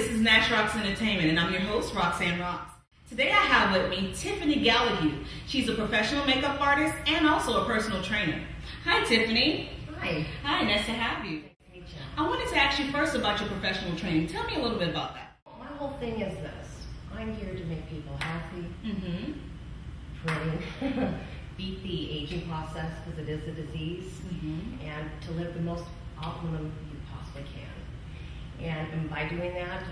this is Nashrox Entertainment, and I'm your host, Roxanne Rocks. Today I have with me Tiffany GALLEHUGH. She's a professional makeup artist and also a personal trainer. Hi, Tiffany. Hi. Hi, nice to have you. I wanted to ask you first about your professional training. Tell me a little bit about that. My whole thing is this. I'm here to make people healthy, pretty, beat the aging process because it is a disease, and to live the most optimum you possibly can. And by doing that,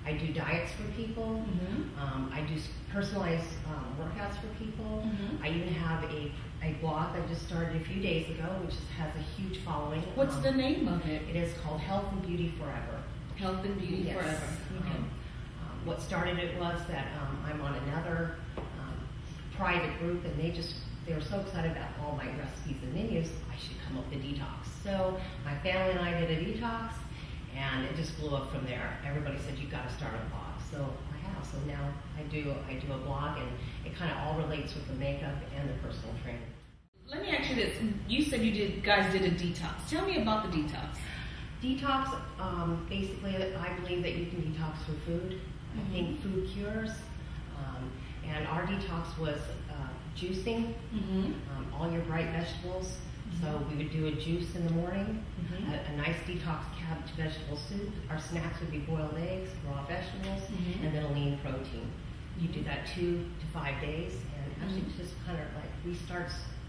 I do diets for people. I do personalized workouts for people. I even have a blog I just started a few days ago, which has a huge following. What's the name of it? It is called Health and Beauty Forever. Health and Beauty Forever. Okay. What started it was that I'm on another private group, and they were so excited about all my recipes and menus, I should come up with a detox. So my family and I did a detox, and it just blew up from there. Everybody said, you've got to start a blog. So I have. So now I do a blog, and it kind of all relates with the makeup and the personal training. Let me ask you this. You said guys did a detox. Tell me about the detox. Detox, basically, I believe that you can detox through food. I think food cures. And our detox was juicing, all your bright vegetables. So we would do a juice in the morning, a nice detox cabbage vegetable soup. Our snacks would be boiled eggs, raw vegetables, and then a lean protein. You do that 2 to 5 days, and actually just kind of like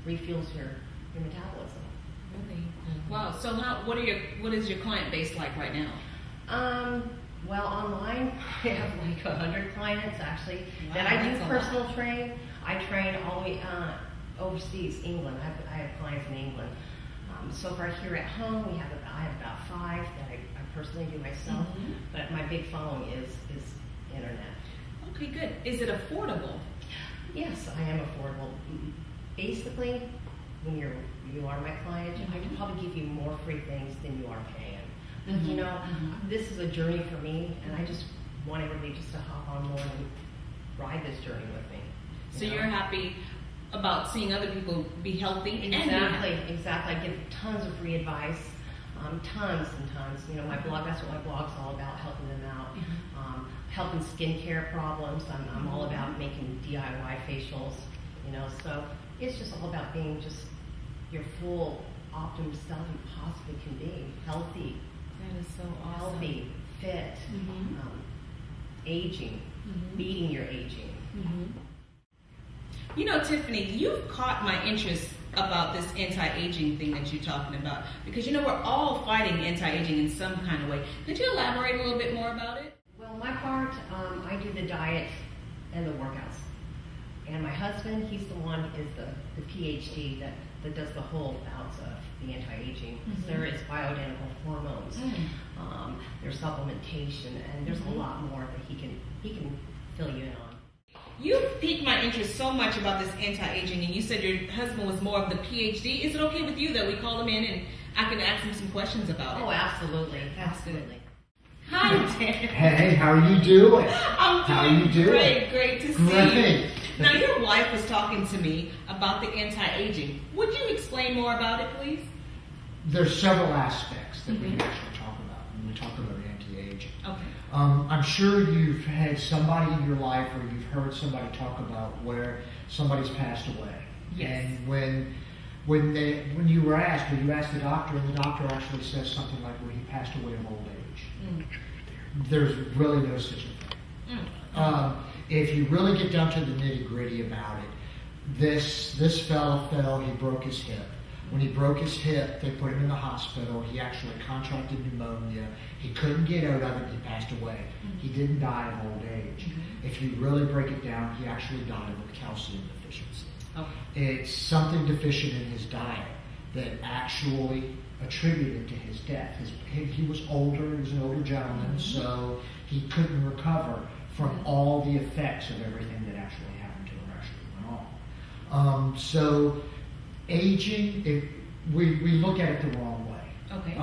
refuels your metabolism. Really? Wow. So what is your client base like right now? Well, online, I have like 100 clients actually that I do personal train. I train all the way overseas, England. I have clients in England. So far here at home, I have about 5 that I personally do myself. But my big following is internet. Okay, good. Is it affordable? Yes, I am affordable. Basically, when you are my client, I can probably give you more free things than you are paying. You know, this is a journey for me, and I just want everybody just to hop on board and ride this journey with me. So you're happy about seeing other people be healthy? Exactly. I give tons of free advice, tons and tons. You know, my blog, that's what my blog's all about, helping them out. Helping skincare problems. I'm all about making DIY facials, you know, so it's just all about being just your full optimum self you possibly can be. Healthy. That is so awesome. Healthy, fit, aging, beating your aging. You know, Tiffany, you've caught my interest about this anti-aging thing that you're talking about, because you know we're all fighting anti-aging in some kind of way. Could you elaborate a little bit more about it? Well, my part, I do the diet and the workouts. And my husband, he's the one, is the PhD that does the whole bouts of the anti-aging. There is bioidentical hormones, there's supplementation, and there's a lot more that he can fill you in on. You've piqued my interest so much about this anti-aging, and you said your husband was more of the PhD. Is it okay with you that we call him in and I can ask him some questions about it? Oh, absolutely. Absolutely. Hi, Dan. Hey, how are you doing? How are you doing? Great to see you. Now, your wife was talking to me about the anti-aging. Would you explain more about it, please? There's several aspects that we actually talk about when we talk about anti-aging. Okay. I'm sure you've had somebody in your life, or you've heard somebody talk about where somebody's passed away. Yes. And when you were asked, or you asked the doctor, and the doctor actually says something like, well, he passed away of old age. There's really no such a thing. If you really get down to the nitty-gritty about it, this fella fell, he broke his hip. When he broke his hip, they put him in the hospital. He actually contracted pneumonia. He couldn't get out of it. He passed away. He didn't die of old age. If you really break it down, he actually died of a calcium deficiency. It's something deficient in his diet that actually attributed to his death. He was older. He was an older gentleman, so he couldn't recover from all the effects of everything that actually happened to him actually went on. So aging, we look at it the wrong way. Okay.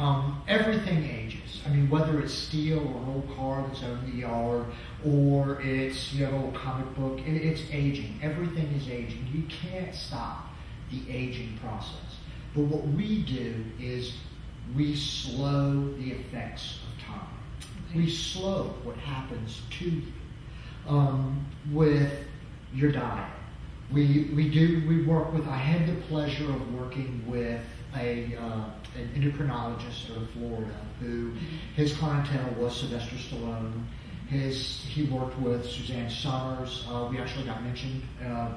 Everything ages. I mean, whether it's steel or an old car that's out in the yard, or it's an old comic book, it's aging. Everything is aging. You can't stop the aging process. But what we do is we slow the effects of time. We slow what happens to you with your diet. We work with. I had the pleasure of working with an endocrinologist out of Florida who his clientele was Sylvester Stallone. He worked with Suzanne Summers. We actually got mentioned.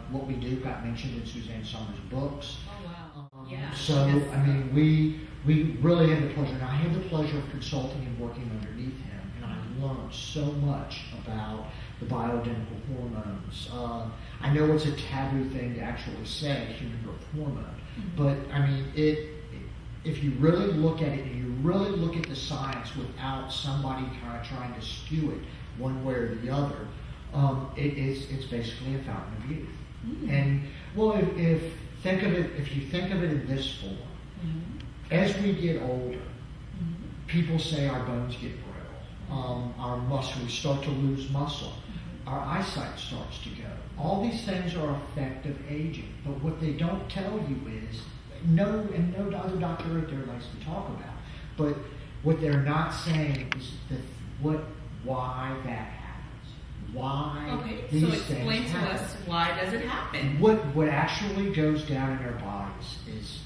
What we do got mentioned in Suzanne Summers' books. Oh wow! Yeah. So I mean, we really had the pleasure, and I had the pleasure of consulting and working underneath him, and I learned so much about the bioidentical hormones. I know it's a taboo thing to actually say human growth hormone, but I mean if you really look at it and you really look at the science without somebody kind of trying to skew it one way or the other, it's basically a fountain of youth. And well, if you think of it in this form, as we get older, people say our bones get brittle, our muscle, we start to lose muscle, our eyesight starts to go. All these things are effect of aging, but what they don't tell you is, no other doctor out there likes to talk about, but what they're not saying is why that happens. Why these so things explain to happen. us, why does it happen? What actually goes down in our bodies is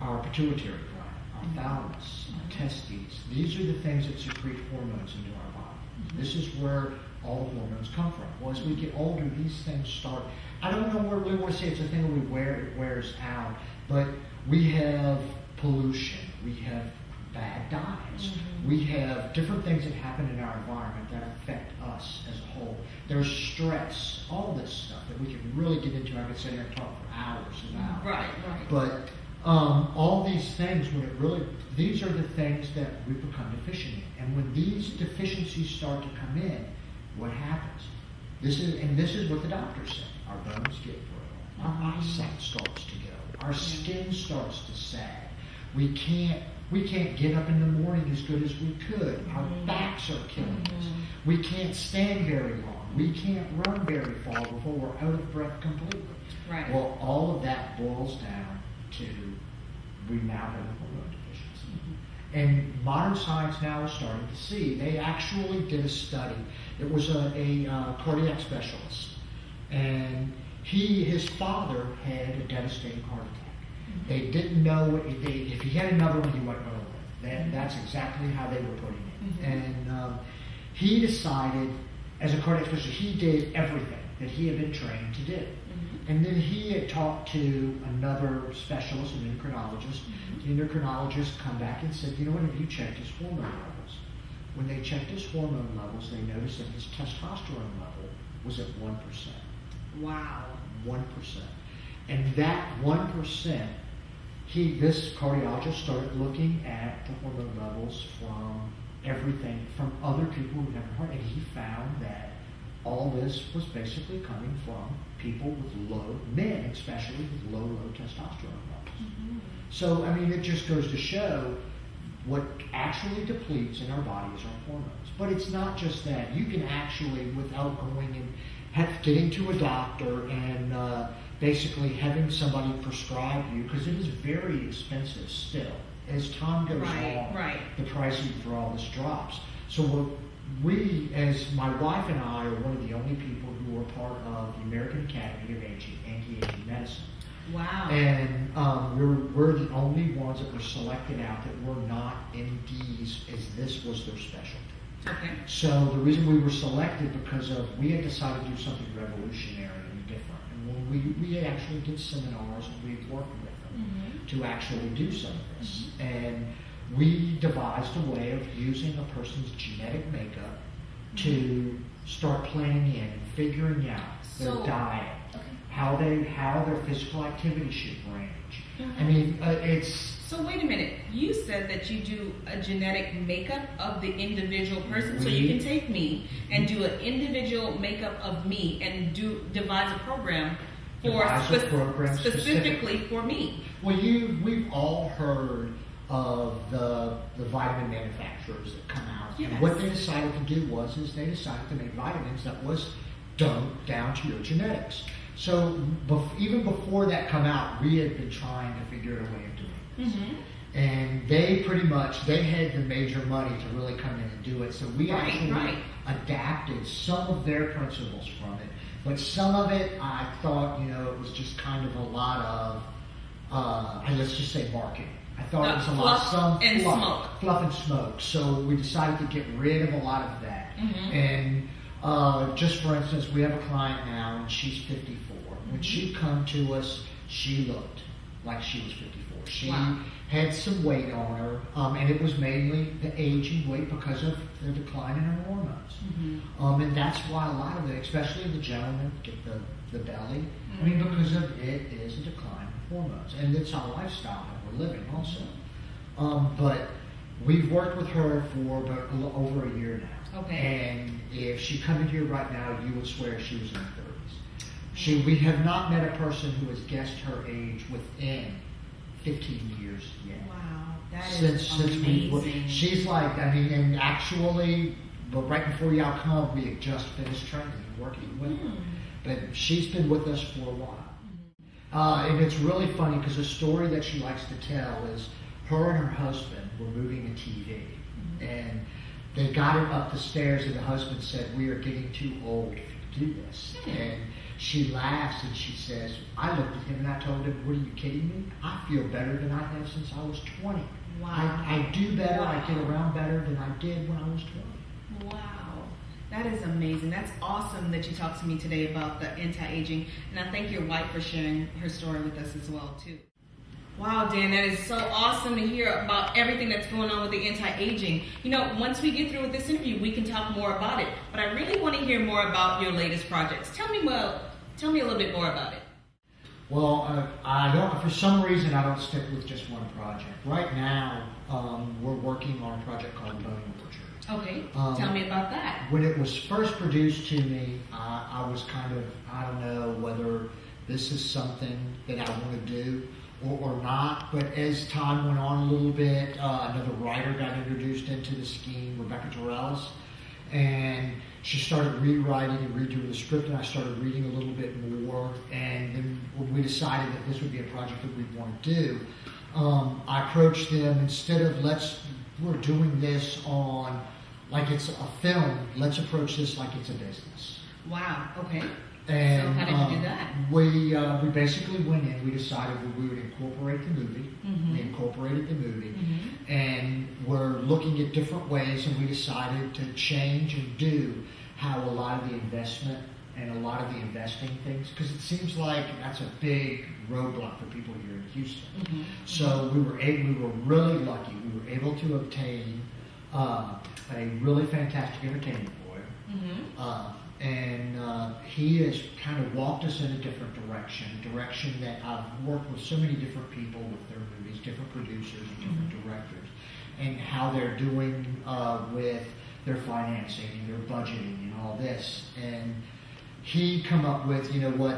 our pituitary gland, our thalamus, our testes. These are the things that secrete hormones into our body. This is where all the hormones come from. Well, as we get older, these things start. I don't know where we want to say it's a thing that it wears out, but we have pollution, we have bad diets, we have different things that happen in our environment that affect us as a whole. There's stress, all this stuff that we can really get into. I could sit here and talk for hours about. Right. But all these things, these are the things that we become deficient in. And when these deficiencies start to come in, what happens? This is what the doctors say. Our bones get brittle. Our eyesight starts to go. Our skin starts to sag. We can't get up in the morning as good as we could. Our backs are killing us. We can't stand very long. We can't run very far before we're out of breath completely. Right. Well, all of that boils down to we now have a hormone deficiency. And modern science now is starting to see. They actually did a study. It was a cardiac specialist, and his father had a devastating heart attack. They didn't know if he had another one, he wasn't going to live. That's exactly how they were putting it. And he decided, as a cardiac specialist, he did everything that he had been trained to do. And then he had talked to another specialist, an endocrinologist. The endocrinologist come back and said, you know what, have you checked his hormone levels? When they checked his hormone levels, they noticed that his testosterone level was at 1%. Wow. 1%. And that 1%, this cardiologist started looking at the hormone levels from everything, from other people who never heard, and he found that all this was basically coming from people with men especially, with low testosterone levels. So, I mean, it just goes to show what actually depletes in our bodies are hormones. But it's not just that. You can actually, without going and getting to a doctor and basically having somebody prescribe you, because it is very expensive still. As time goes on, the pricing for all this drops. So what we, as my wife and I, are one of the only people who are part of the American Academy of Anti-Aging Medicine. Wow. And we're the only ones that were selected out that were not MDs, as this was their specialty. Okay. So the reason we were selected because we had decided to do something revolutionary and different. And when we actually did seminars and we worked with them to actually do some of this. And we devised a way of using a person's genetic makeup to start planning in and figuring out their diet, how their physical activity should range. I mean, it's... So wait a minute. You said that you do a genetic makeup of the individual person. So you can take me and do an individual makeup of me and devise a program specifically for me. Well, we've all heard of the vitamin manufacturers that come out. Yes. And what they decided to do is they decided to make vitamins that was done down to your genetics. So even before that come out, we had been trying to figure out a way of doing this. And they had the major money to really come in and do it. So we actually adapted some of their principles from it. But some of it, I thought, it was just kind of a lot of, let's just say marketing. I thought it was a lot of fluff and smoke. So we decided to get rid of a lot of that. And just for instance, we have a client now, and she's 54. When she come to us, she looked like she was 54. She had some weight on her, and it was mainly the age and weight because of the decline in her hormones. And that's why a lot of it, especially the gentlemen, get the belly. I mean, because of it is a decline in hormones, and it's our lifestyle that we're living also. But we've worked with her for over a year now. Okay. And if she come in here right now, you would swear she was in her 30s. We have not met a person who has guessed her age within 15 years yet. Wow, that is amazing. She's like, and actually, but right before y'all come, we had just finished training and working with her. But she's been with us for a while. And it's really funny because the story that she likes to tell is her and her husband were moving a TV. And they got it up the stairs, and the husband said, "We are getting too old to do this." And she laughs and she says, I looked at him and I told him, "What, are you kidding me? I feel better than I have since I was 20. Wow. I do better, I get around better than I did when I was 20. Wow. That is amazing. That's awesome that you talked to me today about the anti-aging. And I thank your wife for sharing her story with us as well, too. Wow, Dan, that is so awesome to hear about everything that's going on with the anti-aging. Once we get through with this interview, we can talk more about it. But I really want to hear more about your latest projects. Tell me a little bit more about it. Well, I don't. For some reason, I don't stick with just one project. Right now, we're working on a project called Bone Orchard. Okay, tell me about that. When it was first produced to me, I was kind of, I don't know whether this is something that I want to do or not, but as time went on a little bit, another writer got introduced into the scheme, Rebecca Torres, and she started rewriting and redoing the script, and I started reading a little bit more, and then when we decided that this would be a project that we'd want to do, I approached them, instead of we're doing this on like it's a film, let's approach this like it's a business. Wow, okay. And so how did you do that? We basically went in, we decided that we would incorporate the movie. We incorporated the movie. And we're looking at different ways, and we decided to change and do how a lot of the investment and a lot of the investing things, because it seems like that's a big roadblock for people here in Houston. So we were really lucky. We were able to obtain a really fantastic entertainment lawyer. And he has kind of walked us in a different direction that I've worked with so many different people with their movies, different producers and different directors, and how they're doing with their financing and their budgeting and all this. And he come up with,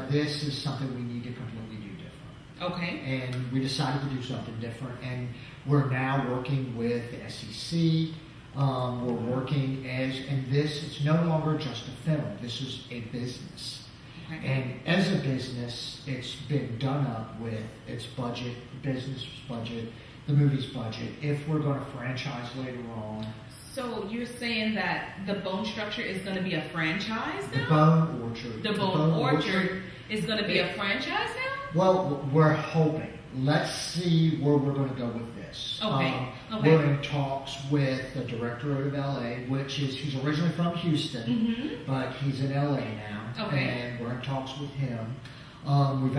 this is something we need to completely do different. Okay. And we decided to do something different, and we're now working with the SEC. We're working it's no longer just a film. This is a business. Okay. And as a business, it's been done up with its budget, the business budget, the movie's budget. If we're going to franchise later on. So you're saying that the Bone Structure is going to be a franchise now? The Bone Orchard. The Bone Orchard is going to be a franchise now? Well, we're hoping. Let's see where we're going to go with this. Okay. We're in talks with the director of LA, he's originally from Houston, but he's in LA now, and we're in talks with him. We're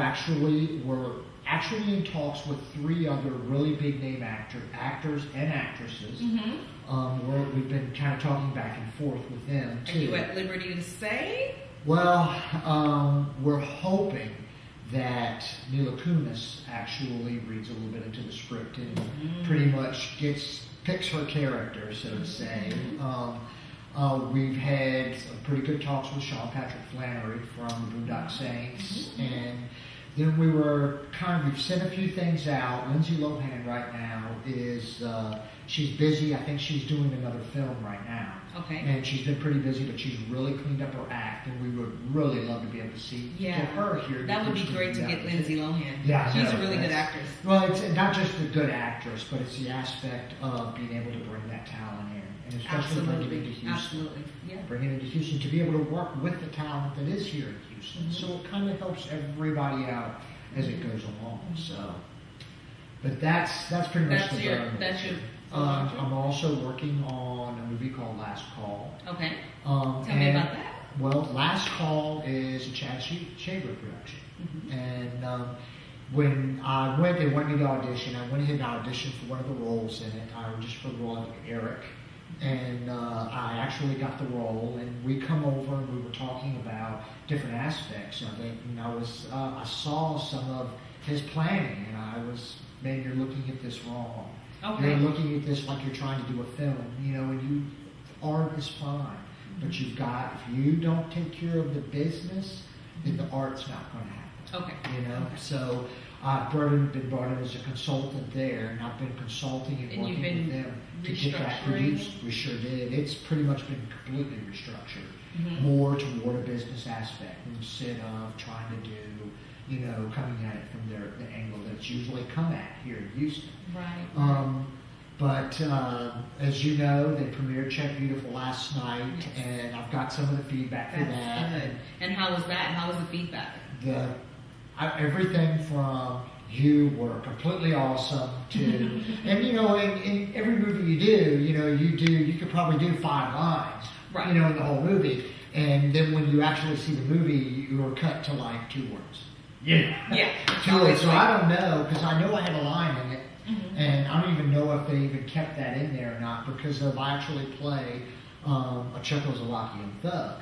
actually in talks with 3 other really big name actors and actresses. We've been kind of talking back and forth with them too. Are you at liberty to say? Well, we're hoping that Mila Kunis actually reads a little bit into the script and pretty much picks her character, so to say. We've had some pretty good talks with Sean Patrick Flannery from the Boondock Saints, and then we've sent a few things out. Lindsay Lohan right now she's busy. I think she's doing another film right now. Okay. And she's been pretty busy, but she's really cleaned up her act, and we would really love to be able to see get her here. That would be great to get Lindsay Lohan. Yeah, she's a really good actress. Well, it's not just a good actress, but it's the aspect of being able to bring that talent in, and especially bring it into Houston. Absolutely, yeah. Bring it into Houston to be able to work with the talent that is here in Houston. So it kind of helps everybody out as it goes along. So, but that's pretty much the burn. That's your. I'm also working on a movie called Last Call. Okay. Tell me about that. Well, Last Call is a Chad Shaver production. And when I went, they wanted me to audition. I went ahead and auditioned for one of the roles in it. I auditioned for the role of Eric. And I actually got the role, and we come over and we were talking about different aspects of it. And I saw some of his planning, and I was, man, you're looking at this wrong. Okay. You're looking at this like you're trying to do a film, and art is fine, but if you don't take care of the business, then the art's not going to happen. Okay. So I've been brought in as a consultant there, and I've been consulting and working with them to get that produced. We sure did. It's pretty much been completely restructured, more toward a business aspect instead of trying to do, coming at it from the angle that it's usually come at here in Houston. Right. But as you know, they premiered Check Beautiful last night, and I've got some of the feedback for that. That's good. And how was that? How was the feedback? Everything from you were completely awesome to, and in every movie you could probably do 5 lines, right. In the whole movie, and then when you actually see the movie, you were cut to like 2 words. Yeah. 2 words. So I don't know, because I know I had a line in it, and I don't even know if they even kept that in there or not, because I actually play a Czechoslovakian thug,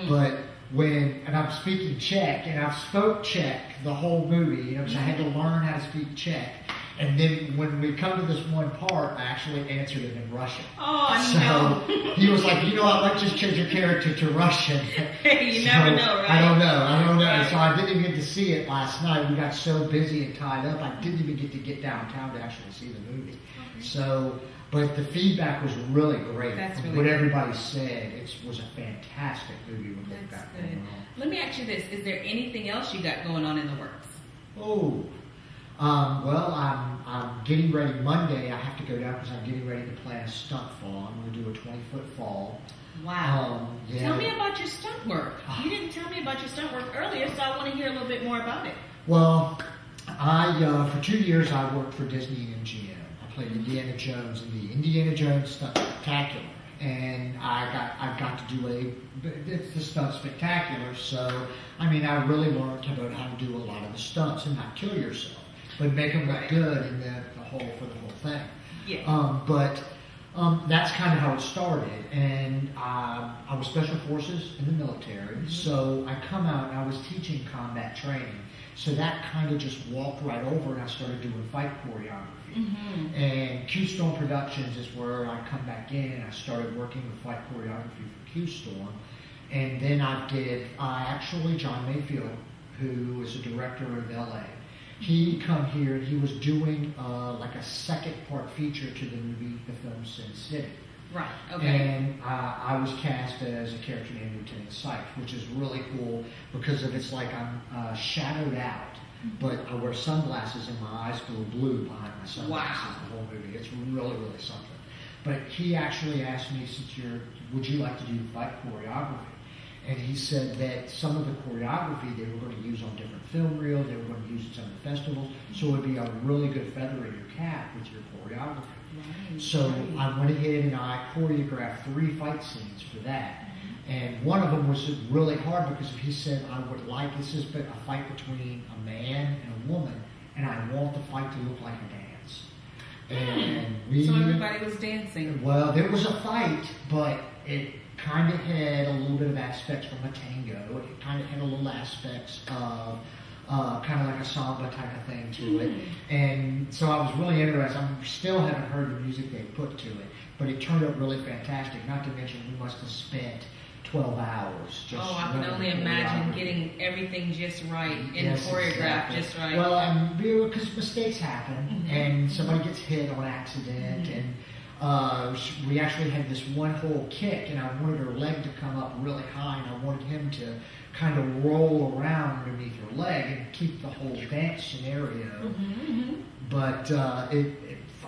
but. And I'm speaking Czech, and I've spoke Czech the whole movie, because I had to learn how to speak Czech. And then when we come to this one part, I actually answered it in Russian. Oh, so he was like, I might just change your character to Russian. You never know, right? I don't know. Right. So I didn't even get to see it last night. We got so busy and tied up, I didn't even get downtown to actually see the movie. Okay. So, but the feedback was really great. What everybody said, it was a fantastic movie. That's good. Let me ask you this: is there anything else you got going on in the works? Oh. Well, I'm getting ready. Monday, I have to go down because I'm getting ready to plan a stunt fall. I'm going to do a 20-foot fall. Wow. Tell me about your stunt work. You didn't tell me about your stunt work earlier, so I want to hear a little bit more about it. Well, for 2 years, I worked for Disney and MGM. I played Indiana Jones in the Indiana Jones Stunt Spectacular. And I got to do it's the Stunt Spectacular. So, I really learned about how to do a lot of the stunts and not kill yourself, but make them look good in for the whole thing. Yeah. But that's kind of how it started. And I was Special Forces in the military, so I come out and I was teaching combat training. So that kind of just walked right over, and I started doing fight choreography. And Q-Storm Productions is where I come back in, and I started working with fight choreography for Q-Storm. And then John Mayfield, who is a director in LA, he come here, and he was doing like a second part feature to the movie, the film Sin City. Right, okay. And I was cast as a character named Lieutenant Sykes, which is really cool because it's like I'm shadowed out, but I wear sunglasses and my eyes go blue behind my sunglasses. Wow. The whole movie. It's really, really something. But he actually asked me, would you like to do fight choreography? And he said that some of the choreography they were going to use on different film reels, they were going to use at some of the festivals, so it would be a really good feather in your cap with your choreography. Right. So I went ahead and I choreographed 3 fight scenes for that. And one of them was really hard because he said, this is a fight between a man and a woman, and I want the fight to look like a dance. And so everybody was dancing. Well, there was a fight, but it kind of had a little bit of aspects from a tango. It kind of had a little aspects of kind of like a samba type of thing to it. And so I was really interested. I still haven't heard the music they put to it, but it turned out really fantastic. Not to mention we must have spent 12 hours just I can only imagine getting everything just right and choreographed just right. Well, because mistakes happen, and somebody gets hit on accident, and we actually had this one whole kick, and I wanted her leg to come up really high, and I wanted him to kind of roll around underneath her leg and keep the whole dance scenario. But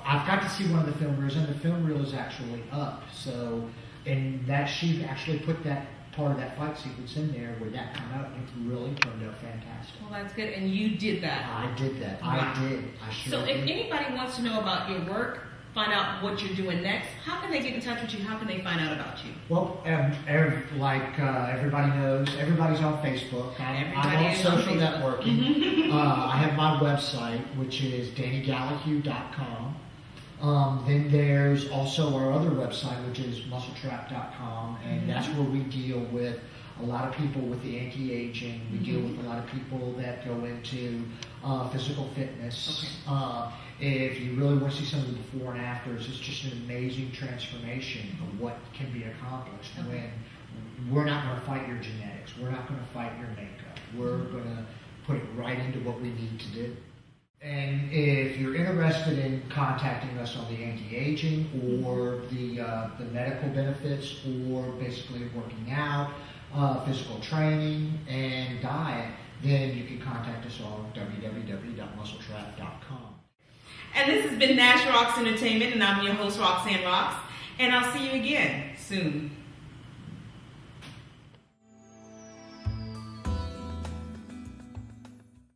I've got to see one of the film reels, and the film reel is actually up. So, and that she actually put that part of that fight sequence in there where that came out, and it really turned out fantastic. Well, that's good. And you did that. I did that. Wow. I did. I sure So did. if anybody wants to know about your work, find out what you're doing next, how can they get in touch with you? How can they find out about you? Well, everybody knows, everybody's on Facebook. I'm Everybody on is on social Facebook. networking. I have my website, which is GALLEHUGH.m4v. Then there's also our other website, which is MuscleTrap.com, and that's where we deal with a lot of people with the anti-aging. We deal with a lot of people that go into physical fitness. If you really want to see some of the before and afters, it's just an amazing transformation of what can be accomplished when we're not going to fight your genetics. We're not going to fight your makeup. We're going to put it right into what we need to do. And if you're interested in contacting us on the anti-aging or the medical benefits or basically working out, physical training, and diet, then you can contact us on www.muscletrap.com. And this has been Nashrox Entertainment, and I'm your host, Roxanne Rocks. And I'll see you again soon.